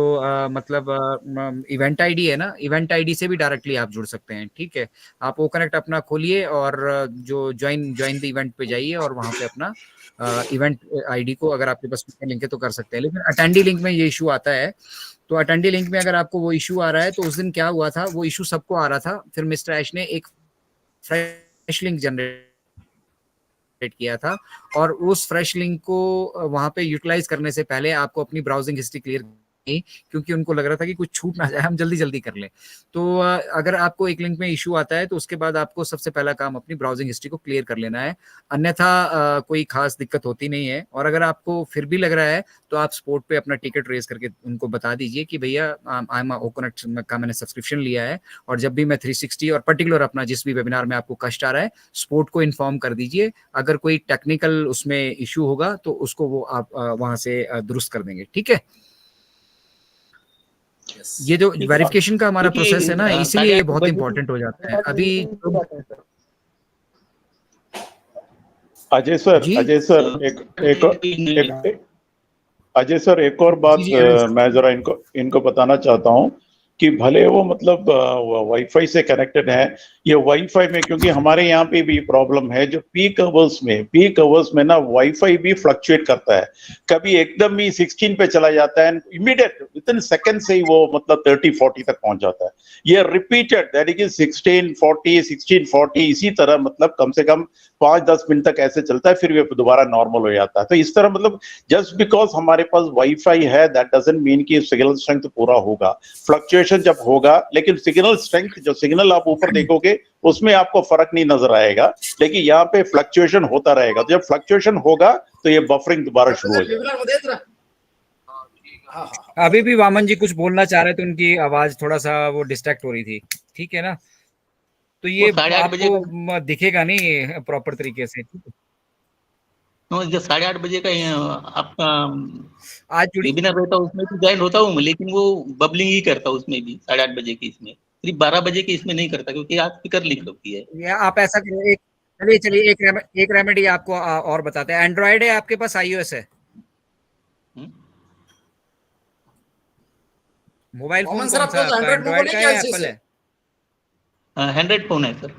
मतलब इवेंट आईडी है ना, इवेंट आईडी से भी डायरेक्टली आप जुड़ सकते हैं, ठीक है? आप वो कनेक्ट अपना खोलिए और जो ज्वाइन द इवेंट पे जाइए और वहां पे अपना इवेंट आईडी को, अगर आपके पास लिंक है तो कर सकते हैं। लेकिन अटेंडी लिंक में ये इशू आता है। तो अटेंडी लिंक में अगर आपको वो इशू आ रहा है, तो उस दिन क्या हुआ था, वो इशू सबको आ रहा था। फिर मिस्टर ऐश ने एक फ्रेश लिंक जनरेट किया था और उस फ्रेश लिंक को वहां पे यूटिलाइज करने से पहले आपको अपनी ब्राउजिंग हिस्ट्री क्लियर, क्योंकि उनको लग रहा था कि कुछ छूट ना जाए, हम जल्दी जल्दी कर लें। तो अगर आपको एक लिंक में इशू आता है तो उसके बाद आपको सबसे पहला काम अपनी ब्राउजिंग हिस्ट्री को क्लियर कर लेना है। अन्यथा कोई खास दिक्कत होती नहीं है। और अगर आपको फिर भी लग रहा है तो आप स्पोर्ट पे अपना टिकट रेज करके उनको बता दीजिए कि भैया आई एम ओकोनेट का मैंने सब्सक्रिप्शन लिया है और जब भी मैं 360 और पर्टिकुलर अपना जिस भी वेबिनार में आपको कष्ट आ रहा है, स्पोर्ट को इन्फॉर्म कर दीजिए। अगर कोई टेक्निकल उसमें इशू होगा तो उसको वो आप वहां से दुरुस्त कर देंगे, ठीक है? ये जो वेरिफिकेशन का हमारा प्रोसेस है ना, इसीलिए ये बहुत इंपॉर्टेंट हो जाता है। अभी अजय सर, जी अजय सर अजय सर, एक और बात जी जी मैं जरा इनको बताना चाहता हूँ कि भले वो मतलब वाईफाई से कनेक्टेड है, ये वाईफाई में, क्योंकि हमारे यहाँ पे भी प्रॉब्लम है, जो पीक आवर्स में ना वाईफाई भी फ्लक्चुएट करता है। कभी एकदम ही 16 पे चला जाता है, इमीडिएट विदिन सेकंड से ही वो मतलब 30-40 तक पहुंच जाता है। ये रिपीटेड, दैट इज 1640 इसी तरह मतलब कम से कम 5-10 मिनट तक ऐसे चलता है, फिर ये दोबारा नॉर्मल हो जाता है। तो इस तरह मतलब जस्ट बिकॉज हमारे पास वाईफाई है दैट डजंट मीन कि सिग्नल स्ट्रेंथ पूरा होगा। फ्लक्चुएशन जब होगा, लेकिन सिग्नल स्ट्रेंथ, जो सिग्नल आप ऊपर देखोगे उसमें आपको फर्क नहीं नजर आएगा, लेकिन यहाँ पे फ्लक्चुएशन होता रहेगा। तो जब फ्लक्चुएशन होगा तो ये बफरिंग दोबारा शुरू हो जाएगा। अभी भी वामन जी कुछ बोलना चाह रहे थे, उनकी आवाज थोड़ा सा वो डिस्ट्रैक्ट हो रही थी, ठीक है ना? तो ये 8:30 बजे आपको दिखेगा नहीं प्रॉपर तरीके से, ठीक है? जो 8:30 बजे का आपका आज जुड़ी वेबिनार रहता है उसमें भी ज्वाइन होता हूँ, लेकिन वो बबलिंग ही करता हूँ उसमें भी 8:30 बजे की। इसमें सिर्फ 12 बजे की इसमें नहीं करता क्योंकि आज स्पीकर लिंक होती है। या आप ऐसा करिए, चलिए एक रेमेडी आपको और बताते हैं। एंड्रॉइड है आपके पास, iOS है? मोबाइल फोन कौन सा है आपका, एंड्रॉइड का है या एप्पल है? एंड्रॉइड फोन है सर।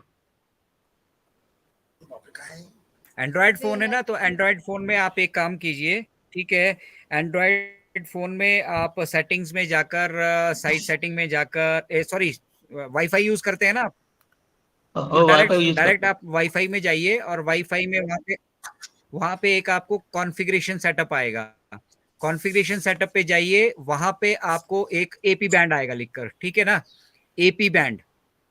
एंड्रॉइड फोन है ना, तो एंड्रॉइड फोन में आप एक काम कीजिए, ठीक है? एंड्रॉइड फोन में आप सेटिंग्स में जाकर, साइट सेटिंग में जाकर, सॉरी वाईफाई यूज करते हैं ना आप, तो डायरेक्ट आप वाईफाई में जाइए और वाईफाई में वहां पे एक आपको कॉन्फ़िगरेशन सेटअप आएगा। कॉन्फ़िगरेशन सेटअप पे जाइए, वहां पे आपको एक एपी बैंड आएगा लिखकर, ठीक है ना, एपी बैंड,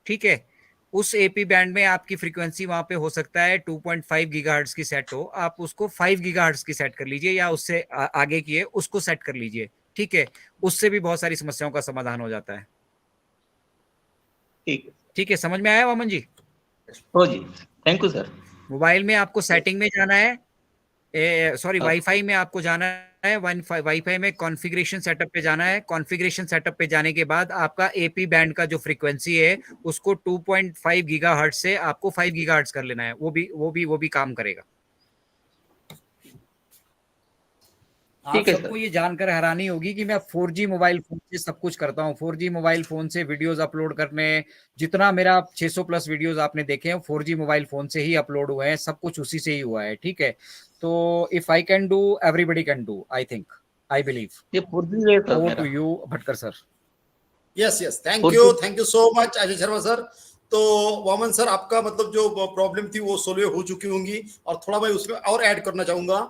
ठीक है। उस एपी बैंड में आपकी फ्रीक्वेंसी वहां पे हो सकता है 2.5 गीगाहर्ट्ज की सेट हो, आप उसको 5 गीगाहर्ट्ज की सेट कर लीजिए या उससे आगे की है उसको सेट कर लीजिए, ठीक है। उससे भी बहुत सारी समस्याओं का समाधान हो जाता है। ठीक है, ठीक है, समझ में आया वामन जी? हो जी, थैंक यू सर। मोबाइल में आपको सेटिंग में जाना है, सॉरी हाँ। वाईफाई में आपको जाना है, वाईफाई में कॉन्फ़िगरेशन सेटअप पे जाना है। कॉन्फ़िगरेशन सेटअप पे जाने के बाद आपका एपी बैंड का जो फ्रीक्वेंसी है उसको 2.5 गीगाहर्ट्ज से आपको 5 गीगाहर्ट्ज कर लेना है, वो भी काम करेगा। आप ठीक है सबको सर। ये जानकर हैरानी होगी कि मैं 4G मोबाइल फोन से सब कुछ करता हूँ। 4G मोबाइल फोन से वीडियोस अपलोड करने, जितना मेरा 600 प्लस वीडियोस आपने देखे हैं 4G मोबाइल फोन से ही अपलोड हुए हैं, सब कुछ उसी से ही हुआ है, ठीक है। तो if I can do, everybody can do, I think, I believe. ये 4G है सर ओवर टू मेरा। You Bhatkar sir. Yes yes, thank 4G। You so much Ajay Sharma sir. तो वामन सर, आपका मतलब जो प्रॉब्लम थी वो सोल्व हो चुकी होंगी, और थोड़ा मैं उसमें और ऐड करना चाहूंगा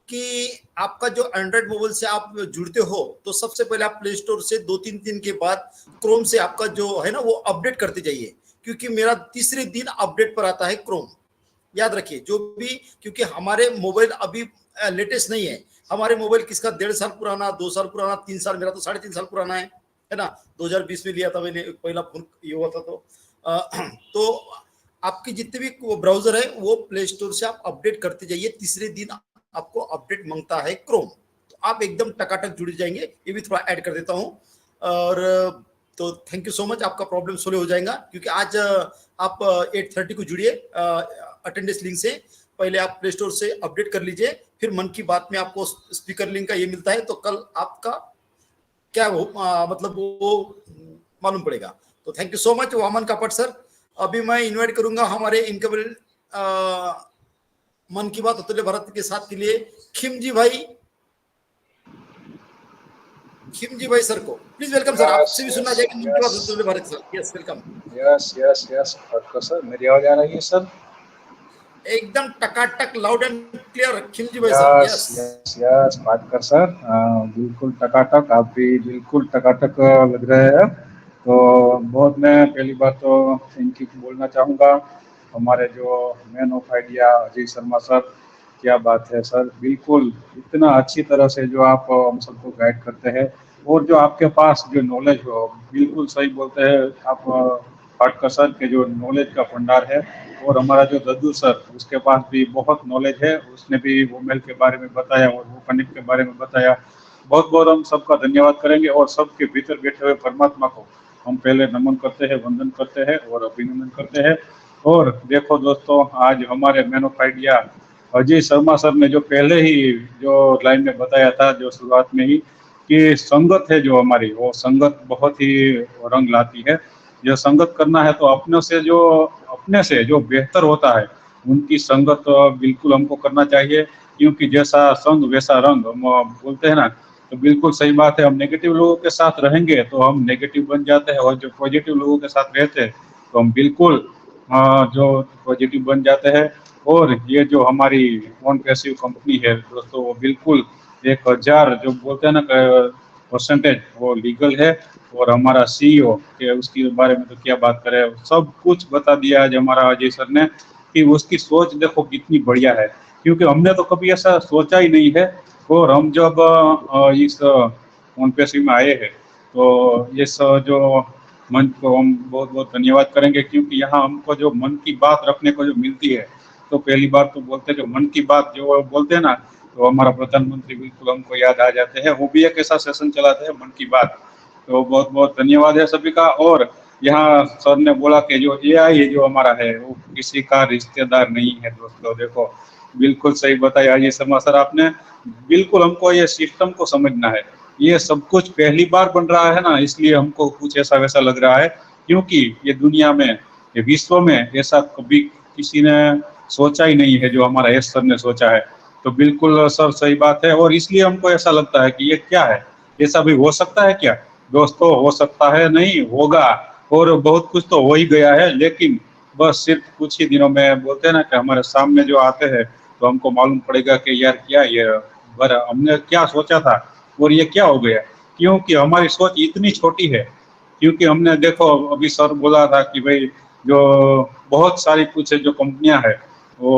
कि आपका जो एंड्रॉइड मोबाइल से आप जुड़ते हो तो सबसे पहले आप प्ले स्टोर से 2-3 दिन के बाद क्रोम से आपका जो है ना वो अपडेट करते जाइए, क्योंकि मेरा तीसरे दिन अपडेट पर आता है क्रोम। याद रखिए जो भी, क्योंकि हमारे मोबाइल अभी लेटेस्ट नहीं है। हमारे मोबाइल किसका 1.5 साल पुराना, 2 साल पुराना, 3 साल, मेरा तो 3.5 साल पुराना है ना। 2020 में लिया था मैंने पहला फोन, ये हुआ था। तो आपकी जितने भी ब्राउजर है वो प्ले स्टोर से आप अपडेट करते जाइए। तीसरे दिन आपको अपडेट मांगता है क्रोम, तो आप एकदम टकाटक जुड़ जाएंगे। ये भी थोड़ा ऐड कर देता हूँ। और तो थैंक यू सो मच, आपका प्रॉब्लम सोल्व हो जाएगा, क्योंकि आज आप 8:30 को जुड़िए अटेंडेंस लिंक से। पहले आप प्ले स्टोर से अपडेट कर लीजिए, फिर मन की बात में आपको स्पीकर लिंक का ये मिलता है, तो कल आपका क्या हो मतलब वो मालूम पड़ेगा। तो thank you so much Vaman Kapat sir. अभी मैं इनवाइट करूंगा हमारे इनकमिंग मन की बात अतुल्य भारत के साथ के लिए खिमजी भाई सर को प्लीज वेलकम सर। आपसे भी सुनना चाहिए मन की बात अतुल्य Bharat sir. Yes welcome. Yes आपका सर, मेरी आवाज आ रही है सर? एकदम टकाटक लाउड एंड क्लियर खिमजी भाई सर। यस पाटकर सर, बिल्कुल टकाटक, आप भी बिल्कुल टकाटक लग रहे हैं। तो बहुत, मैं पहली बात तो थैंक यू बोलना चाहूँगा हमारे जो man of idea Ajay Sharma sir. क्या बात है सर, बिल्कुल इतना अच्छी तरह से जो आप हम सबको गाइड करते हैं, और जो आपके पास जो नॉलेज हो, बिल्कुल सही बोलते हैं आप पाटकर सर के जो नॉलेज का भंडार है। और हमारा जो दद्दू सर, उसके पास भी बहुत नॉलेज है, उसने भी वोमेल के बारे में बताया और वो कनेक्ट के बारे में बताया। बहुत बहुत हम सबका धन्यवाद करेंगे, और सबके भीतर बैठे हुए परमात्मा को हम पहले नमन करते हैं, वंदन करते हैं और अभिनंदन करते हैं। और देखो दोस्तों, आज हमारे man of idea Ajay Sharma sir ने जो पहले ही जो लाइन में बताया था, जो शुरुआत में ही, कि संगत है जो हमारी, वो संगत बहुत ही रंग लाती है। जो संगत करना है तो अपने से जो बेहतर होता है उनकी संगत बिल्कुल हमको करना चाहिए, क्योंकि जैसा संग वैसा रंग हम बोलते हैं ना। तो बिल्कुल सही बात है, हम नेगेटिव लोगों के साथ रहेंगे तो हम नेगेटिव बन जाते हैं, और जो पॉजिटिव लोगों के साथ रहते हैं तो हम बिल्कुल जो पॉजिटिव बन जाते हैं। और ये जो हमारी नॉन पैसिव कंपनी है दोस्तों, वो बिल्कुल 1000 जो बोलते हैं ना परसेंटेज वो लीगल है। और हमारा सीईओ के उसके बारे में तो क्या बात करें, सब कुछ बता दिया आज हमारा अजय सर ने, कि उसकी सोच देखो कितनी बढ़िया है, क्योंकि हमने तो कभी ऐसा सोचा ही नहीं है। और हम जब इस ऑन पैसिव में आए हैं तो इस जो मंच को हम बहुत बहुत धन्यवाद करेंगे, क्योंकि यहाँ हमको जो मन की बात रखने को जो मिलती है, तो पहली बार तो बोलते हैं जो मन की बात जो बोलते हैं ना, तो हमारा प्रधानमंत्री बिल्कुल हमको याद आ जाते हैं। वो भी एक ऐसा सेशन चलाते हैं मन की बात। तो बहुत बहुत धन्यवाद है सभी का। और यहाँ सर ने बोला कि जो एआई जो हमारा है वो किसी का रिश्तेदार नहीं है दोस्तों। देखो बिल्कुल सही बताया ये शर्मा सर आपने। बिल्कुल हमको ये सिस्टम को समझना है, ये सब कुछ पहली बार बन रहा है ना, इसलिए हमको कुछ ऐसा वैसा लग रहा है, क्योंकि ये दुनिया में, ये विश्व में ऐसा कभी किसी ने सोचा ही नहीं है जो हमारा एस सर ने सोचा है। तो बिल्कुल सर सही बात है, और इसलिए हमको ऐसा लगता है कि ये क्या है, ऐसा भी हो सकता है क्या दोस्तों? हो सकता है, नहीं होगा, और बहुत कुछ तो हो ही गया है। लेकिन बस सिर्फ कुछ ही दिनों में बोलते हैं ना कि हमारे सामने जो आते हैं तो हमको मालूम पड़ेगा कि यार क्या ये पर हमने क्या सोचा था और ये क्या हो गया, क्योंकि हमारी सोच इतनी छोटी है। क्योंकि हमने देखो अभी सर बोला था कि भाई जो बहुत सारी कुछ जो कंपनियां है वो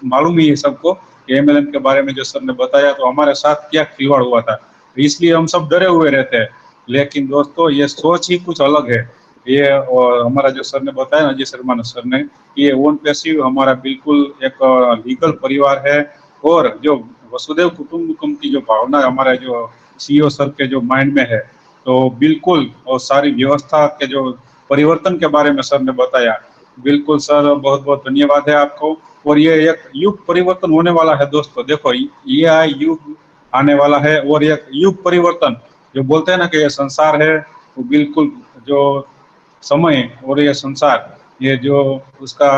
मालूम ही है सबको कि एमएलएम के बारे में जो सर ने बताया, तो हमारे साथ क्या खिलवाड़ हुआ था, इसलिए हम सब डरे हुए रहते हैं। लेकिन दोस्तों ये सोच ही कुछ अलग है। ये और हमारा जो सर ने बताया ना, अजय शर्मा सर ने, ये ओन पैसिव हमारा बिल्कुल एक लीगल परिवार है। और जो वसुदेव कुटुंबकम की जो भावना हमारे जो सीईओ सर के जो माइंड में है, तो बिल्कुल, और सारी व्यवस्था के जो परिवर्तन के बारे में सर ने बताया, बिल्कुल सर बहुत बहुत धन्यवाद है आपको। और ये एक युग परिवर्तन होने वाला है दोस्तों, देखो ये युग आने वाला है और एक युग परिवर्तन जो बोलते हैं ना कि ये संसार है, वो बिल्कुल जो समय और ये संसार, ये जो उसका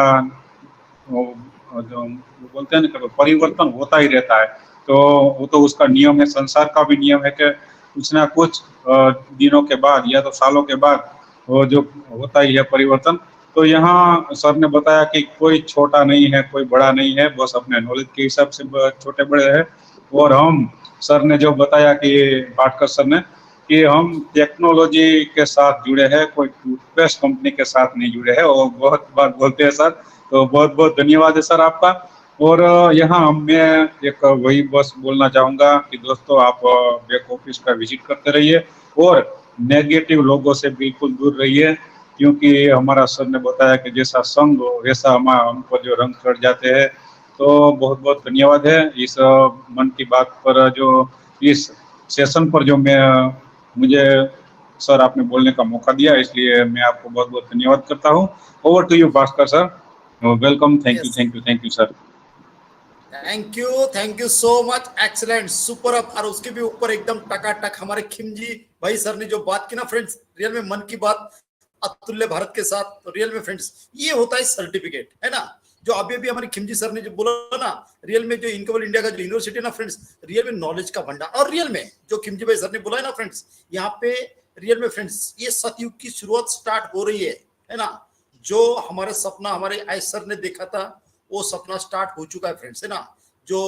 जो बोलते हैं ना कि परिवर्तन होता ही रहता है। तो वो तो उसका नियम है, संसार का भी नियम है कि कुछ ना कुछ दिनों के बाद या तो सालों के बाद वो जो होता ही है परिवर्तन। तो यहाँ सर ने बताया कि कोई छोटा नहीं है, कोई बड़ा नहीं है, बस अपने नॉलेज के हिसाब से छोटे बड़े हैं। और हम सर ने जो बताया कि पाटकर सर ने कि हम टेक्नोलॉजी के साथ जुड़े हैं, कोई टूथपेस्ट कंपनी के साथ नहीं जुड़े हैं, और बहुत बार बोलते हैं सर। तो बहुत बहुत धन्यवाद है सर आपका। और यहाँ मैं एक वही बस बोलना चाहूँगा कि दोस्तों आप बैक ऑफिस का विजिट करते रहिए और नेगेटिव लोगों से बिल्कुल दूर रहिए, क्योंकि हमारा सर ने बताया कि जैसा संग हो वैसा हमको जो रंग चढ़ जाते हैं। तो बहुत बहुत धन्यवाद है इस मन की बात पर, जो इस सेशन पर जो मुझे सर आपने बोलने का मौका दिया, इसलिए मैं आपको बहुत बहुत धन्यवाद करता हूँ। Over to you Bhaskar sir. Welcome, thank you sir. Thank you so much, excellent, superb. और उसके भी ऊपर एकदम टकाटक हमारे खिमजी भाई सर ने जो बात की ना फ्रेंड्स, रियल में मन की बात अतुल्य भारत के साथ। तो रियल में फ्रेंड्स ये होता है सर्टिफिकेट, है ना, जो अभी अभी हमारे खिमजी सर ने जो बोला ना, रियल में जो इनकबल इंडिया का जो यूनिवर्सिटी ना फ्रेंड्स, रियल में नॉलेज का भंडार। और रियल में जो खिमजी भाई सर ने बोला है ना फ्रेंड्स, यहाँ पे रियल में फ्रेंड्स ये सतयुग की शुरुआत स्टार्ट हो रही है ना। जो हमारे सपना हमारे आई सर ने देखा था, वो सपना स्टार्ट हो चुका है फ्रेंड्स, है ना। जो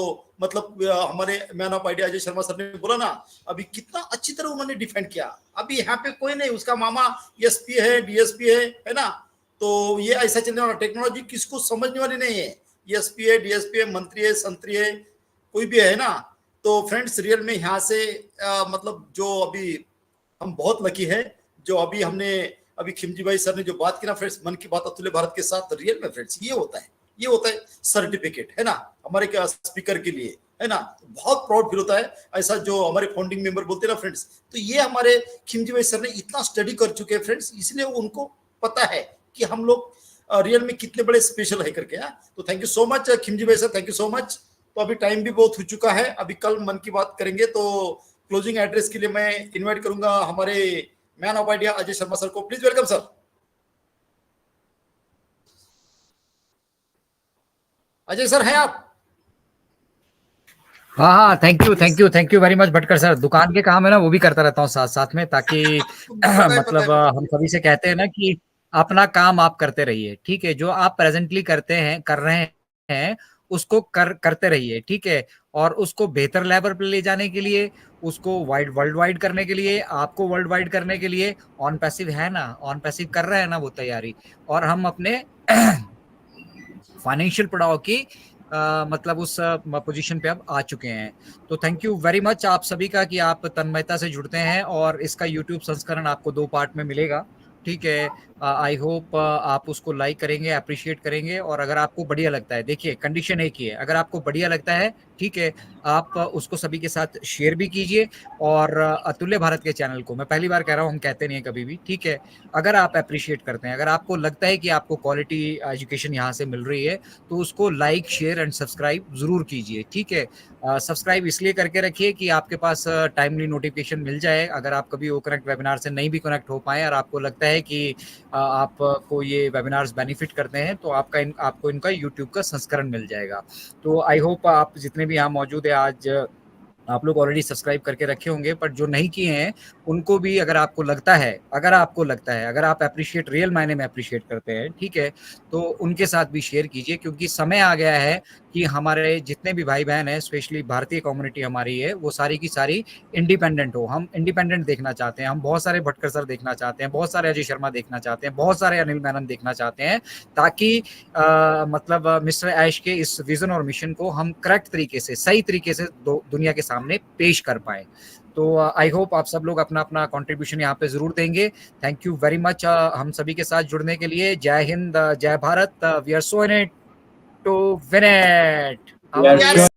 मतलब हमारे man of idea Ajay Sharma sir ने बोला ना, अभी कितना अच्छी तरह उन्होंने डिफेंड किया। अभी यहाँ पे कोई नहीं, उसका मामा एसपी है, डीएसपी है ना। तो ये ऐसा चलने वाला, टेक्नोलॉजी किसको समझने वाली नहीं है, एसपी है, डीएसपी है, मंत्री है, संतरी है, कोई भी है ना। तो फ्रेंड्स रियल में यहाँ से मतलब जो अभी हम बहुत लकी है, जो अभी हमने अभी खिमजी भाई सर ने जो बात की ना फ्रेंड्स, मन की बात अतुल्य भारत के साथ। रियल में फ्रेंड्स ये होता है सर्टिफिकेट, है ना, हमारे स्पीकर के लिए, है ना। बहुत प्राउड फील होता है ऐसा, जो हमारे फाउंडिंग मेंबर बोलते हैं ना फ्रेंड्स। तो ये हमारे खिमजी भाई सर ने इतना स्टडी कर चुके हैं फ्रेंड्स, इसलिए उनको पता है कि हम लोग रियल में कितने बड़े स्पेशल है करके। तो thank you so much Khimji भाई sir, thank you so much. तो अभी टाइम भी बहुत हो चुका है, अभी कल मन की बात करेंगे। तो क्लोजिंग एड्रेस के लिए मैं इन्वाइट करूंगा हमारे man of idea Ajay Sharma sir को। Please welcome sir. Ajay sir हैं आप? हाँ, thank you very much Bhatkar sir. दुकान के काम है ना, वो भी करता रहता हूँ साथ साथ में, ताकि मतलब हम सभी से कहते हैं ना कि अपना काम आप करते रहिए, ठीक है। जो आप प्रेजेंटली कर रहे हैं उसको करते रहिए, ठीक है। और उसको बेहतर लेवल पर ले जाने के लिए, उसको वर्ल्ड वाइड करने के लिए, आपको वर्ल्ड वाइड करने के लिए ऑन पैसिव है ना, ऑन पैसिव कर रहे हैं ना वो तैयारी। और हम अपने फाइनेंशियल पड़ाव की मतलब उस पोजीशन पे अब आ चुके हैं। तो थैंक यू वेरी मच आप सभी का कि आप तन्मयता से जुड़ते हैं। और इसका यूट्यूब संस्करण आपको 2 पार्ट में मिलेगा, ठीक है। आई होप आप उसको लाइक करेंगे, अप्रिशिएट करेंगे। और अगर आपको बढ़िया लगता है, देखिए कंडीशन एक ही है, अगर आपको बढ़िया लगता है, ठीक है, आप उसको सभी के साथ शेयर भी कीजिए। और अतुल्य भारत के चैनल को, मैं पहली बार कह रहा हूँ, हम कहते नहीं है कभी भी, ठीक है। अगर आप अप्रिशिएट करते हैं, अगर आपको लगता है कि आपको क्वालिटी एजुकेशन यहाँ से मिल रही है, तो उसको लाइक, शेयर एंड सब्सक्राइब जरूर कीजिए, ठीक है। सब्सक्राइब इसलिए करके रखिए कि आपके पास टाइमली नोटिफिकेशन मिल जाए। अगर आप कभी वो कनेक्ट वेबिनार से नहीं भी कनेक्ट हो पाए और आपको लगता है कि आपको ये वेबिनार्स बेनिफिट करते हैं, तो आपको इनका यूट्यूब का संस्करण मिल जाएगा। तो आई होप आप जितने भी यहाँ मौजूद है आज आप लोग ऑलरेडी सब्सक्राइब करके रखे होंगे, पर जो नहीं किए हैं उनको भी अगर आपको लगता है, अगर आप अप्रिशिएट, रियल मायने में अप्रिशिएट करते हैं, ठीक है, तो उनके साथ भी शेयर कीजिए, क्योंकि समय आ गया है कि हमारे जितने भी भाई बहन हैं, स्पेशली भारतीय कम्युनिटी हमारी है, वो सारी की सारी इंडिपेंडेंट हो। हम इंडिपेंडेंट देखना चाहते हैं, हम बहुत सारे भटकर सर देखना चाहते हैं, बहुत सारे अजय शर्मा देखना चाहते हैं, बहुत सारे अनिल मेनन देखना चाहते हैं, ताकि मतलब मिस्टर ऐश के इस विजन और मिशन को हम करेक्ट तरीके से, सही तरीके से दुनिया के सामने पेश कर पाए। तो आई होप आप सब लोग अपना अपना कंट्रीब्यूशन यहाँ पे जरूर देंगे। थैंक यू वेरी मच हम सभी के साथ जुड़ने के लिए। जय हिंद, जय Bharat, we are so in it to win it. Yes, sure.